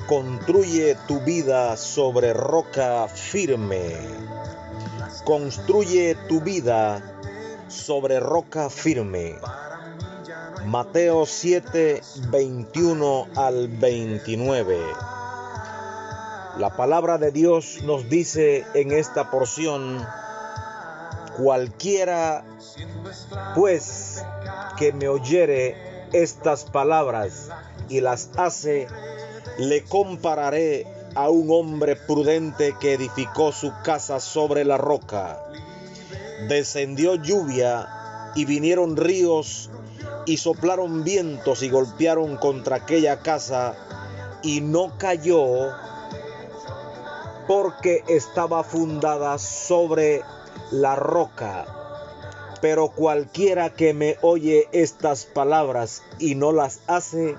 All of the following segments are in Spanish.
Construye tu vida sobre roca firme. Construye tu vida sobre roca firme. Mateo 7, 21 al 29. La palabra de Dios nos dice en esta porción: cualquiera, pues, que me oyere estas palabras y las hace, le compararé a un hombre prudente que edificó su casa sobre la roca. Descendió lluvia y vinieron ríos y soplaron vientos y golpearon contra aquella casa, y no cayó porque estaba fundada sobre la roca. Pero cualquiera que me oye estas palabras y no las hace,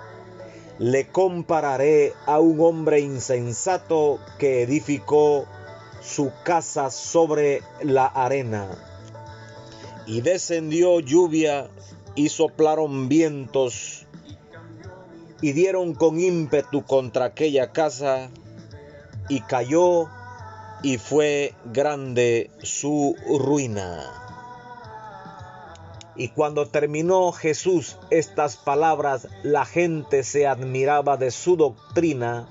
le compararé a un hombre insensato que edificó su casa sobre la arena. Y descendió lluvia y soplaron vientos y dieron con ímpetu contra aquella casa, y cayó, y fue grande su ruina. Y cuando terminó Jesús estas palabras, la gente se admiraba de su doctrina,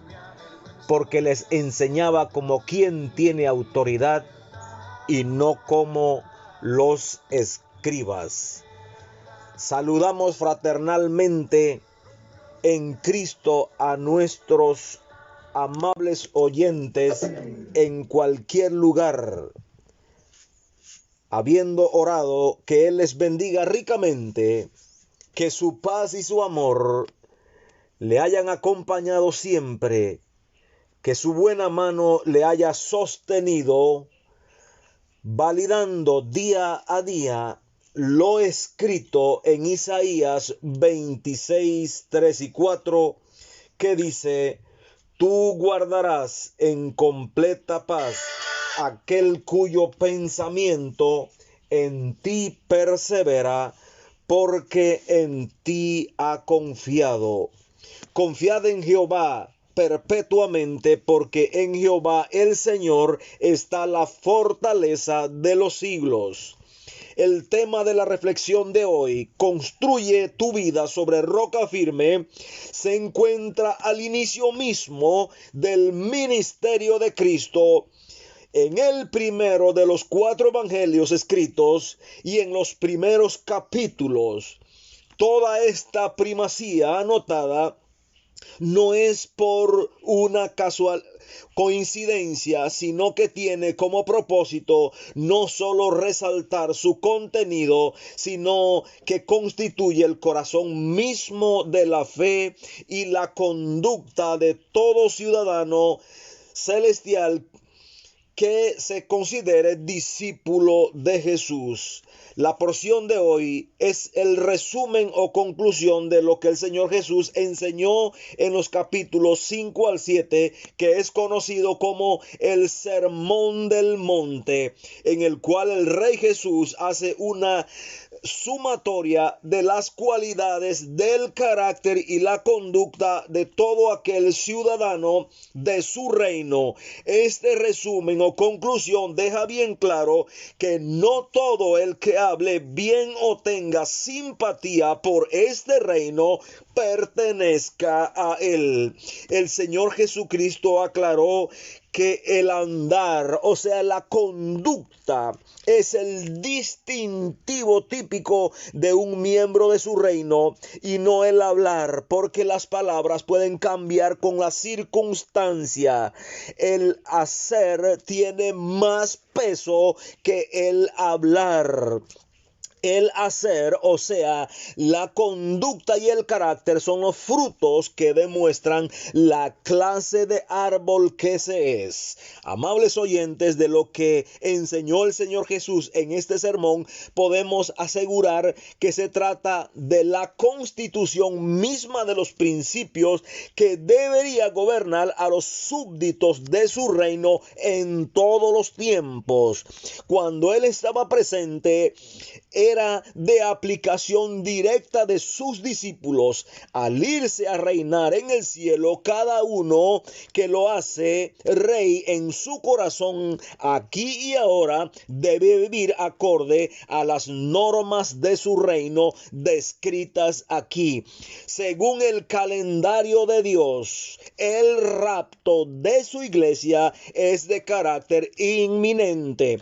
porque les enseñaba como quien tiene autoridad y no como los escribas. Saludamos fraternalmente en Cristo a nuestros amables oyentes en cualquier lugar, habiendo orado que Él les bendiga ricamente, que su paz y su amor le hayan acompañado siempre, que su buena mano le haya sostenido, validando día a día lo escrito en Isaías 26, 3 y 4, que dice: tú guardarás en completa paz aquel cuyo pensamiento en ti persevera, porque en ti ha confiado. Confiad en Jehová perpetuamente, porque en Jehová el Señor está la fortaleza de los siglos. El tema de la reflexión de hoy, construye tu vida sobre roca firme, se encuentra al inicio mismo del ministerio de Cristo, en el primero de los 4 evangelios escritos y en los primeros capítulos. Toda esta primacía anotada no es por una casual coincidencia, sino que tiene como propósito no solo resaltar su contenido, sino que constituye el corazón mismo de la fe y la conducta de todo ciudadano celestial que se considere discípulo de Jesús. La porción de hoy es el resumen o conclusión de lo que el Señor Jesús enseñó en los capítulos 5 al 7, que es conocido como el Sermón del Monte, en el cual el Rey Jesús hace una sumatoria de las cualidades del carácter y la conducta de todo aquel ciudadano de su reino. Este resumen o conclusión deja bien claro que no todo el que hable bien o tenga simpatía por este reino pertenezca a él. El Señor Jesucristo aclaró que el andar, o sea, la conducta, es el distintivo típico de un miembro de su reino y no el hablar, porque las palabras pueden cambiar con la circunstancia. El hacer tiene más peso que el hablar. El hacer, o sea, la conducta y el carácter son los frutos que demuestran la clase de árbol que se es. Amables oyentes, de lo que enseñó el Señor Jesús en este sermón, podemos asegurar que se trata de la constitución misma de los principios que debería gobernar a los súbditos de su reino en todos los tiempos. Cuando Él estaba presente, era de aplicación directa de sus discípulos al irse a reinar en el cielo, cada uno que lo hace rey en su corazón aquí y ahora debe vivir acorde a las normas de su reino descritas aquí. Según el calendario de Dios, el rapto de su iglesia es de carácter inminente.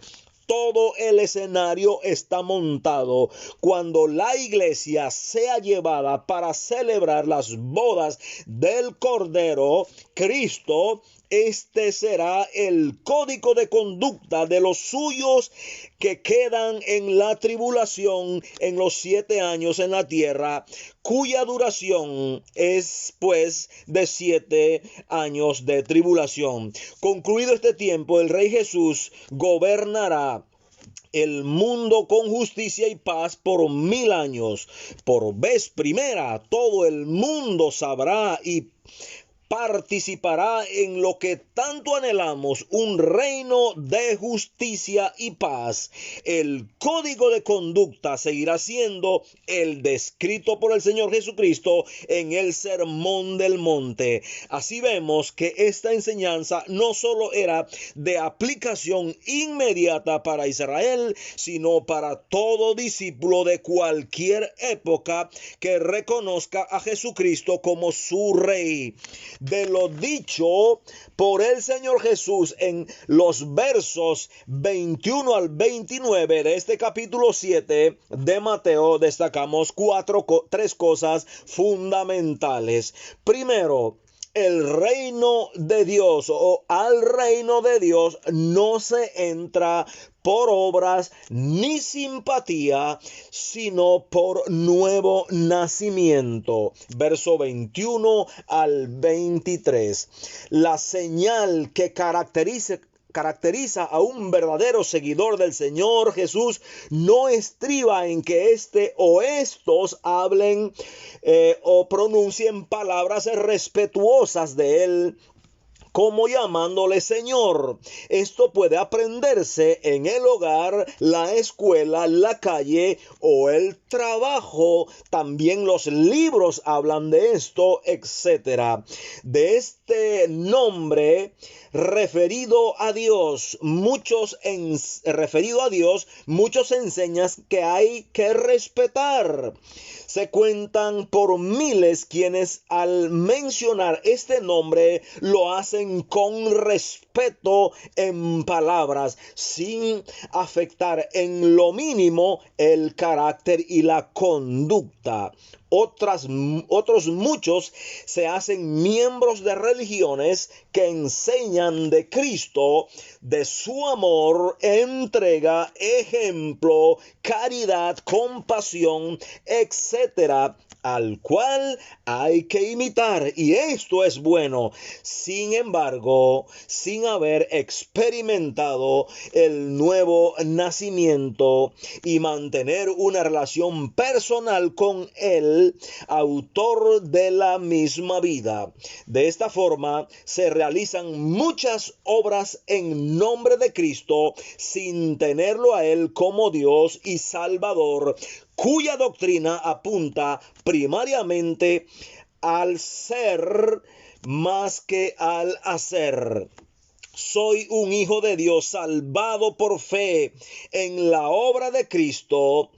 Todo el escenario está montado cuando la iglesia sea llevada para celebrar las bodas del Cordero Cristo. Este será el código de conducta de los suyos que quedan en la tribulación en los 7 años en la tierra, cuya duración es pues de 7 años de tribulación. Concluido este tiempo, el Rey Jesús gobernará el mundo con justicia y paz por 1000 años. Por vez primera, todo el mundo sabrá y participará en lo que tanto anhelamos, un reino de justicia y paz. El código de conducta seguirá siendo el descrito por el Señor Jesucristo en el Sermón del Monte. Así vemos que esta enseñanza no solo era de aplicación inmediata para Israel, sino para todo discípulo de cualquier época que reconozca a Jesucristo como su Rey. De lo dicho por el Señor Jesús en los versos 21 al 29 de este capítulo 7 de Mateo, destacamos tres cosas fundamentales. Primero, el reino de Dios o al reino de Dios no se entra por obras ni simpatía, sino por nuevo nacimiento. Verso 21 al 23. La señal que caracteriza a un verdadero seguidor del Señor Jesús no estriba en que éste o estos hablen o pronuncien palabras respetuosas de él, como llamándole Señor. Esto puede aprenderse en el hogar, la escuela, la calle o el trabajo. También los libros hablan de esto, etc. De este nombre referido a Dios, muchos enseñan que hay que respetar. Se cuentan por miles quienes al mencionar este nombre lo hacen con respeto en palabras, sin afectar en lo mínimo el carácter y la conducta. Otros muchos se hacen miembros de religiones que enseñan de Cristo, de su amor, entrega, ejemplo, caridad, compasión, etcétera, al cual hay que imitar, y esto es bueno. Sin embargo, sin haber experimentado el nuevo nacimiento y mantener una relación personal con el autor de la misma vida. De esta forma se realizan muchas obras en nombre de Cristo sin tenerlo a él como Dios y Salvador, cuya doctrina apunta primariamente al ser más que al hacer. Soy un hijo de Dios salvado por fe en la obra de Cristo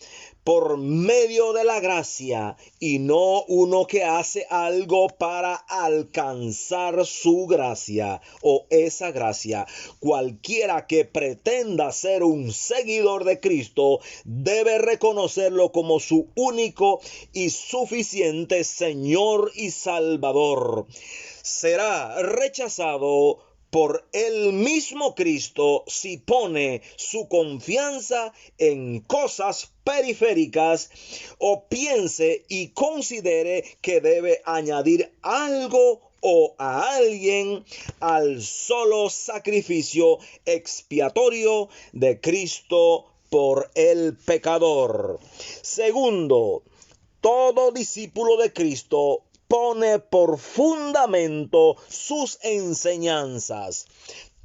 por medio de la gracia, y no uno que hace algo para alcanzar su gracia o esa gracia. Cualquiera que pretenda ser un seguidor de Cristo debe reconocerlo como su único y suficiente Señor y Salvador. Será rechazado por el mismo Cristo si pone su confianza en cosas periféricas o piense y considere que debe añadir algo o a alguien al solo sacrificio expiatorio de Cristo por el pecador. Segundo, todo discípulo de Cristo pone por fundamento sus enseñanzas.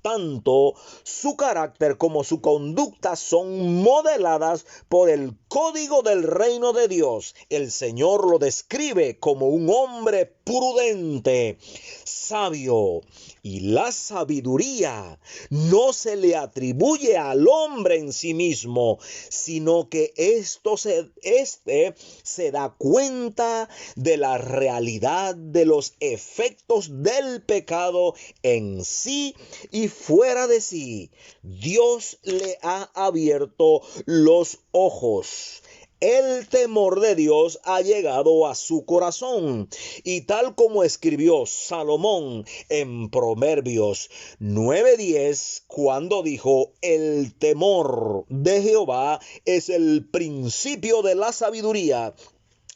tanto su carácter como su conducta son modeladas por el código del reino de Dios. El Señor lo describe como un hombre prudente, sabio, y la sabiduría no se le atribuye al hombre en sí mismo, sino que este se da cuenta de la realidad de los efectos del pecado en sí y fuera de sí. Dios le ha abierto los ojos. El temor de Dios ha llegado a su corazón, y tal como escribió Salomón en Proverbios 9:10, cuando dijo: el temor de Jehová es el principio de la sabiduría,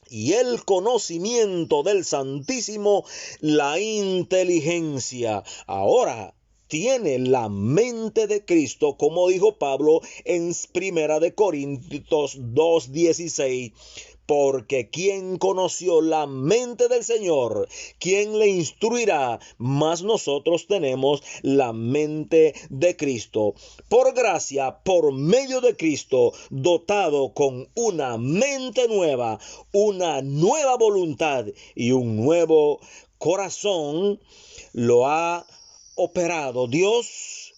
y el conocimiento del Santísimo la inteligencia. Ahora tiene la mente de Cristo, como dijo Pablo en 1 Corintios 2:16. Porque ¿quién conoció la mente del Señor? ¿Quién le instruirá? Mas nosotros tenemos la mente de Cristo. Por gracia, por medio de Cristo, dotado con una mente nueva, una nueva voluntad y un nuevo corazón, lo ha operado Dios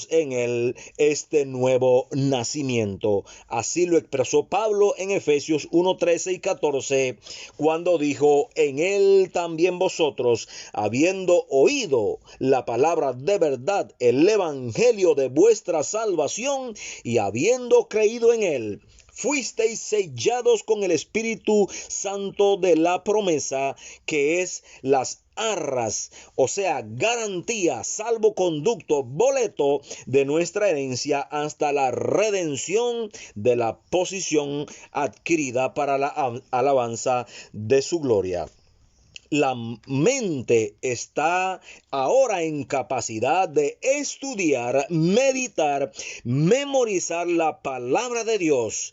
en él este nuevo nacimiento. Así lo expresó Pablo en Efesios 1:13 y 14, cuando dijo: en él también vosotros, habiendo oído la palabra de verdad, el evangelio de vuestra salvación, y habiendo creído en él, fuisteis sellados con el Espíritu Santo de la promesa, que es las arras, o sea, garantía, salvoconducto, boleto de nuestra herencia hasta la redención de la posición adquirida para la alabanza de su gloria. La mente está ahora en capacidad de estudiar, meditar, memorizar la palabra de Dios.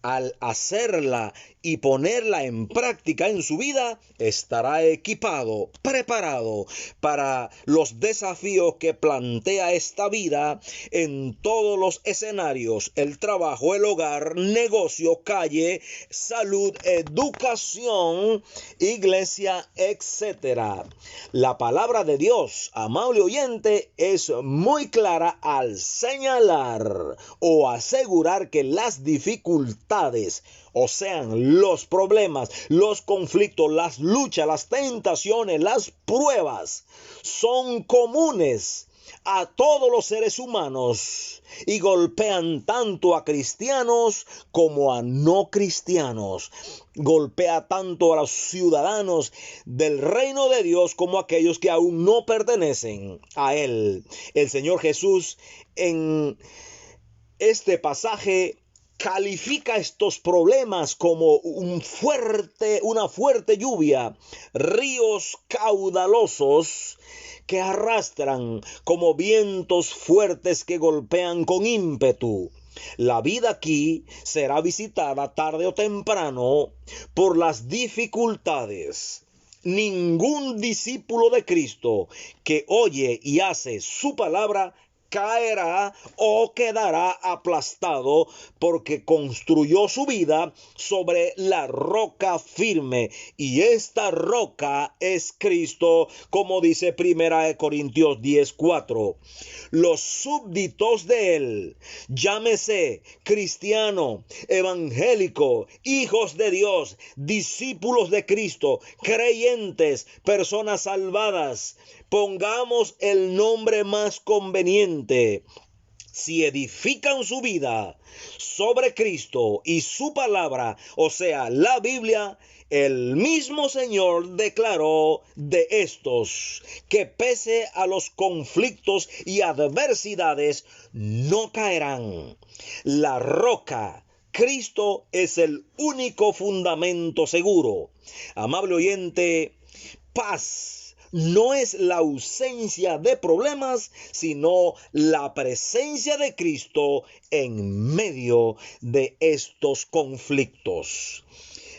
Al hacerla y ponerla en práctica en su vida, estará equipado, preparado para los desafíos que plantea esta vida en todos los escenarios: el trabajo, el hogar, negocio, calle, salud, educación, iglesia, etcétera. La palabra de Dios, amable oyente, es muy clara al señalar o asegurar que las dificultades, o sean los problemas, los conflictos, las luchas, las tentaciones, las pruebas, son comunes a todos los seres humanos y golpean tanto a cristianos como a no cristianos. Golpea tanto a los ciudadanos del reino de Dios como a aquellos que aún no pertenecen a él. El Señor Jesús en este pasaje califica estos problemas como una fuerte lluvia, ríos caudalosos que arrastran como vientos fuertes que golpean con ímpetu. La vida aquí será visitada tarde o temprano por las dificultades. Ningún discípulo de Cristo que oye y hace su palabra caerá o quedará aplastado, porque construyó su vida sobre la roca firme, y esta roca es Cristo, como dice 1 Corintios 10:4. Los súbditos de él, llámese cristiano, evangélico, hijos de Dios, discípulos de Cristo, creyentes, personas salvadas, pongamos el nombre más conveniente. Si edifican su vida sobre Cristo y su palabra, o sea, la Biblia, el mismo Señor declaró de estos que pese a los conflictos y adversidades no caerán. La roca, Cristo, es el único fundamento seguro. Amable oyente, paz no es la ausencia de problemas, sino la presencia de Cristo en medio de estos conflictos.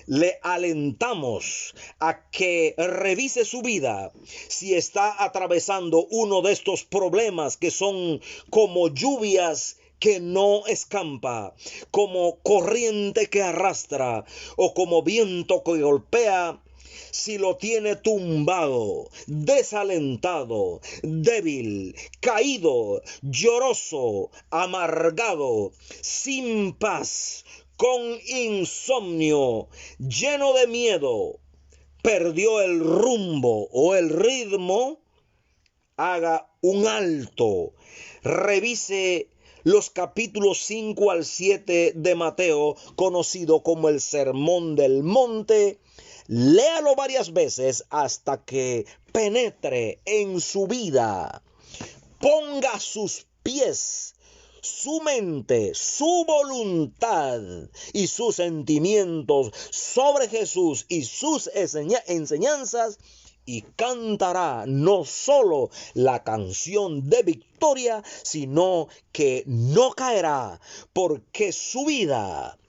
le alentamos a que revise su vida si está atravesando uno de estos problemas que son como lluvias que no escampa, como corriente que arrastra o como viento que golpea. Si lo tiene tumbado, desalentado, débil, caído, lloroso, amargado, sin paz, con insomnio, lleno de miedo, perdió el rumbo o el ritmo, haga un alto, revise los capítulos 5 al 7 de Mateo, conocido como el Sermón del Monte. Léalo varias veces hasta que penetre en su vida. Ponga sus pies, su mente, su voluntad y sus sentimientos sobre Jesús y sus enseñanzas, y cantará no solo la canción de victoria, sino que no caerá, porque su vida,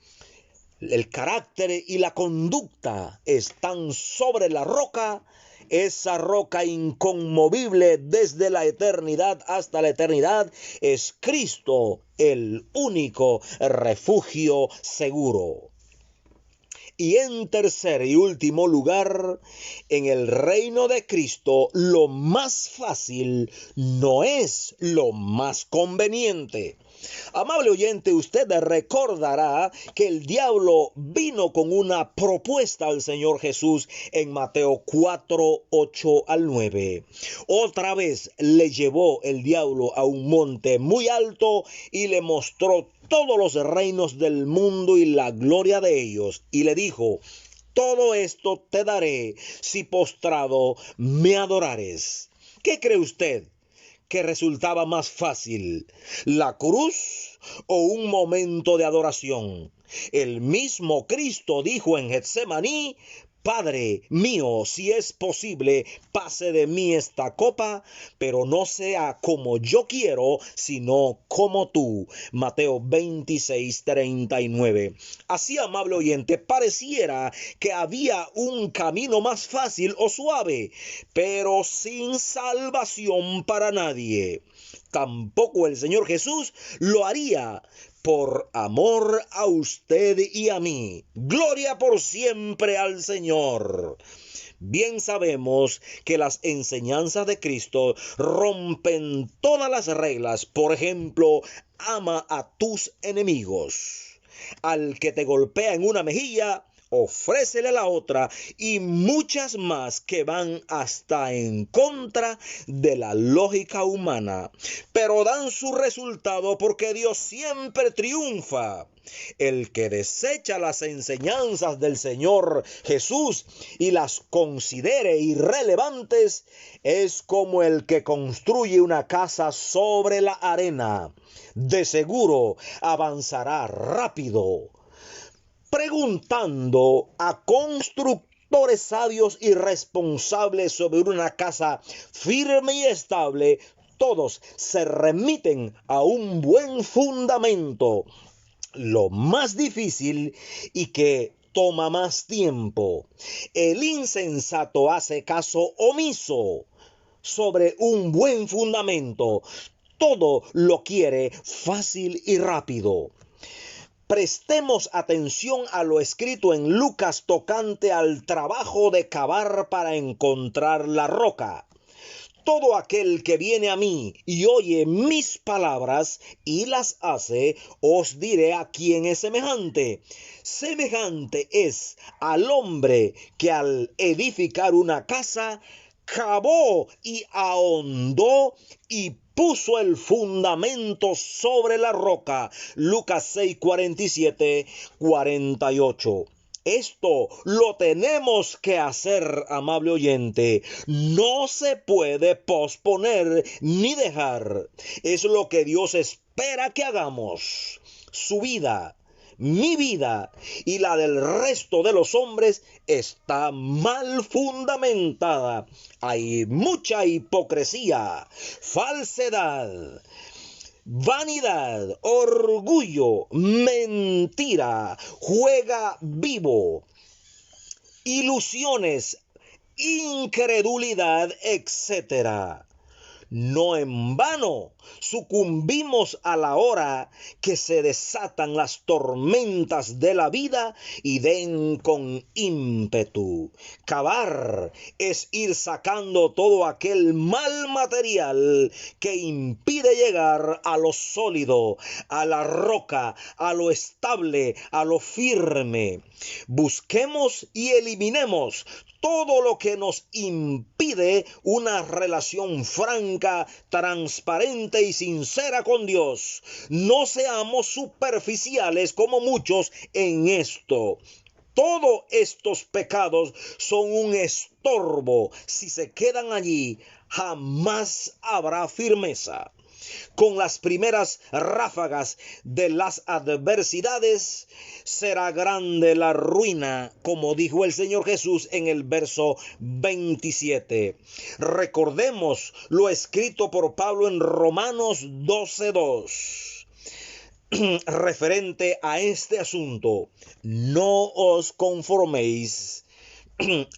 el carácter y la conducta están sobre la roca, esa roca inconmovible desde la eternidad hasta la eternidad es Cristo, el único refugio seguro. Y en tercer y último lugar, en el reino de Cristo, lo más fácil no es lo más conveniente. Amable oyente, usted recordará que el diablo vino con una propuesta al Señor Jesús en Mateo 4, 8 al 9. Otra vez le llevó el diablo a un monte muy alto y le mostró todos los reinos del mundo y la gloria de ellos, y le dijo: todo esto te daré si postrado me adorares. ¿Qué cree usted que resultaba más fácil, la cruz o un momento de adoración? El mismo Cristo dijo en Getsemaní: Padre mío, si es posible, pase de mí esta copa, pero no sea como yo quiero, sino como tú. Mateo 26:39. Así, amable oyente, pareciera que había un camino más fácil o suave, pero sin salvación para nadie. Tampoco el Señor Jesús lo haría por amor a usted y a mí. Gloria por siempre al Señor. Bien sabemos que las enseñanzas de Cristo rompen todas las reglas. Por ejemplo, ama a tus enemigos. Al que te golpea en una mejilla, ofrécele la otra, y muchas más que van hasta en contra de la lógica humana, pero dan su resultado porque Dios siempre triunfa. El que desecha las enseñanzas del Señor Jesús y las considere irrelevantes es como el que construye una casa sobre la arena. De seguro avanzará rápido, preguntando a constructores sabios y responsables sobre una casa firme y estable. Todos se remiten a un buen fundamento. Lo más difícil y que toma más tiempo. El insensato hace caso omiso sobre un buen fundamento. Todo lo quiere fácil y rápido. Prestemos atención a lo escrito en Lucas tocante al trabajo de cavar para encontrar la roca. Todo aquel que viene a mí y oye mis palabras y las hace, os diré a quién es semejante. Semejante es al hombre que al edificar una casa, cavó y ahondó y puso el fundamento sobre la roca. Lucas 6, 47, 48. Esto lo tenemos que hacer, amable oyente. No se puede posponer ni dejar. Es lo que Dios espera que hagamos. Su vida, mi vida y la del resto de los hombres está mal fundamentada. Hay mucha hipocresía, falsedad, vanidad, orgullo, mentira, juega vivo. ilusiones, incredulidad, etcétera. No en vano sucumbimos a la hora que se desatan las tormentas de la vida y den con ímpetu. Cavar es ir sacando todo aquel mal material que impide llegar a lo sólido, a la roca, a lo estable, a lo firme. Busquemos y eliminemos todo lo que nos impide una relación franca, transparente y sincera con Dios. No seamos superficiales como muchos en esto. Todos estos pecados son un estorbo. Si se quedan allí, jamás habrá firmeza. Con las primeras ráfagas de las adversidades será grande la ruina, como dijo el Señor Jesús en el verso 27. Recordemos lo escrito por Pablo en Romanos 12:2. Referente a este asunto: no os conforméis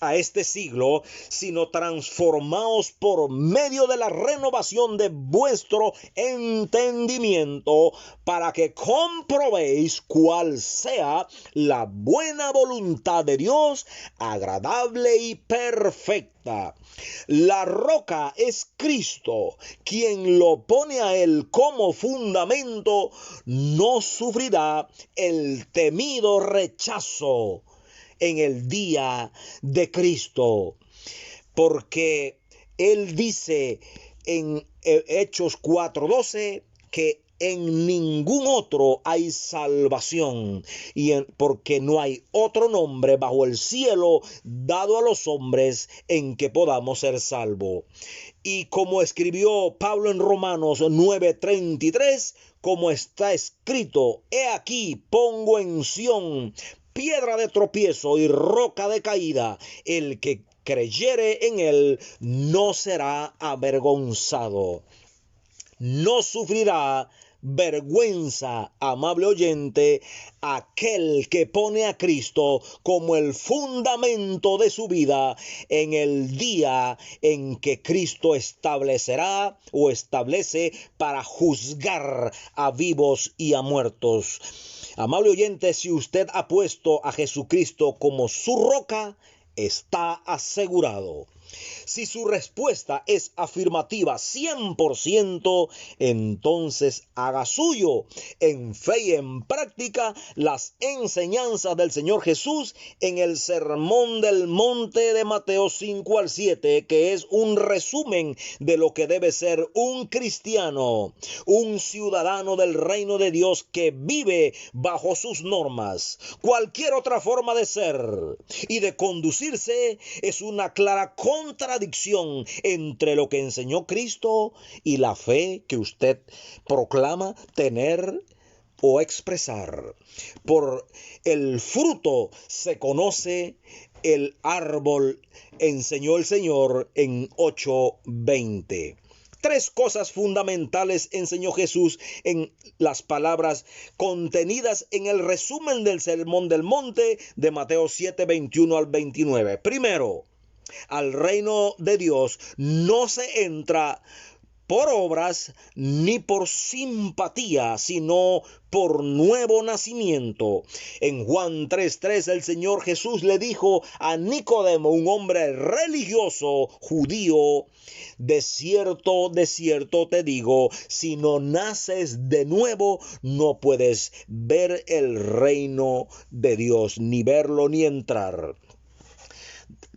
a este siglo, sino transformaos por medio de la renovación de vuestro entendimiento, para que comprobéis cuál sea la buena voluntad de Dios, agradable y perfecta. La roca es Cristo. Quien lo pone a Él como fundamento no sufrirá el temido rechazo en el día de Cristo, porque Él dice en Hechos 4:12 que en ningún otro hay salvación, porque no hay otro nombre bajo el cielo dado a los hombres en que podamos ser salvos. Y como escribió Pablo en Romanos 9:33, como está escrito: he aquí pongo en Sión piedra de tropiezo y roca de caída, el que creyere en él no será avergonzado. No sufrirá vergüenza, amable oyente, aquel que pone a Cristo como el fundamento de su vida en el día en que Cristo establecerá o establece para juzgar a vivos y a muertos. Amable oyente, si usted ha puesto a Jesucristo como su roca, está asegurado. Si su respuesta es afirmativa 100%, entonces haga suyo en fe y en práctica las enseñanzas del Señor Jesús en el Sermón del Monte de Mateo 5-7, que es un resumen de lo que debe ser un cristiano, un ciudadano del reino de Dios que vive bajo sus normas. Cualquier otra forma de ser y de conducirse es una clara contradicción entre lo que enseñó Cristo y la fe que usted proclama tener o expresar. Por el fruto se conoce el árbol, enseñó el Señor en 8:20. Tres cosas fundamentales enseñó Jesús en las palabras contenidas en el resumen del Sermón del Monte de Mateo 7:21-29. Primero, al reino de Dios no se entra por obras ni por simpatía, sino por nuevo nacimiento. En Juan 3:3 el Señor Jesús le dijo a Nicodemo, un hombre religioso judío: de cierto te digo, si no naces de nuevo, no puedes ver el reino de Dios, ni verlo ni entrar.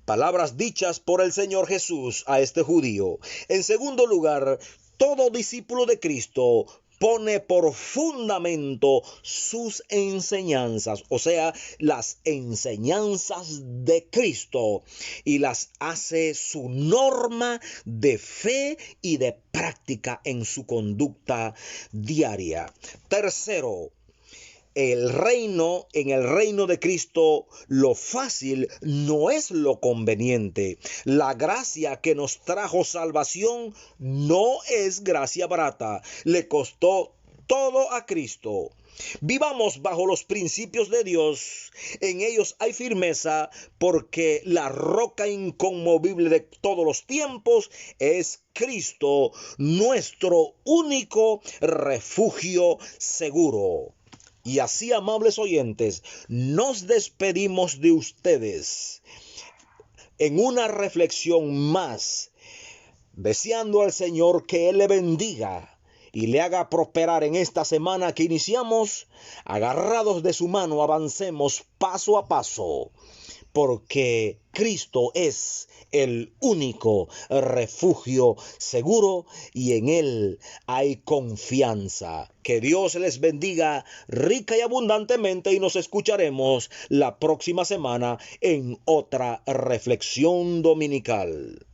Palabras dichas por el Señor Jesús a este judío. En segundo lugar, todo discípulo de Cristo pone por fundamento sus enseñanzas, o sea, las enseñanzas de Cristo, y las hace su norma de fe y de práctica en su conducta diaria. Tercero, en el reino de Cristo, lo fácil no es lo conveniente. La gracia que nos trajo salvación no es gracia barata. Le costó todo a Cristo. Vivamos bajo los principios de Dios. En ellos hay firmeza, porque la roca inconmovible de todos los tiempos es Cristo, nuestro único refugio seguro. Y así, amables oyentes, nos despedimos de ustedes en una reflexión más, deseando al Señor que Él le bendiga y le haga prosperar en esta semana que iniciamos. Agarrados de su mano, avancemos paso a paso, porque Cristo es el único refugio seguro y en Él hay confianza. Que Dios les bendiga rica y abundantemente, y nos escucharemos la próxima semana en otra reflexión dominical.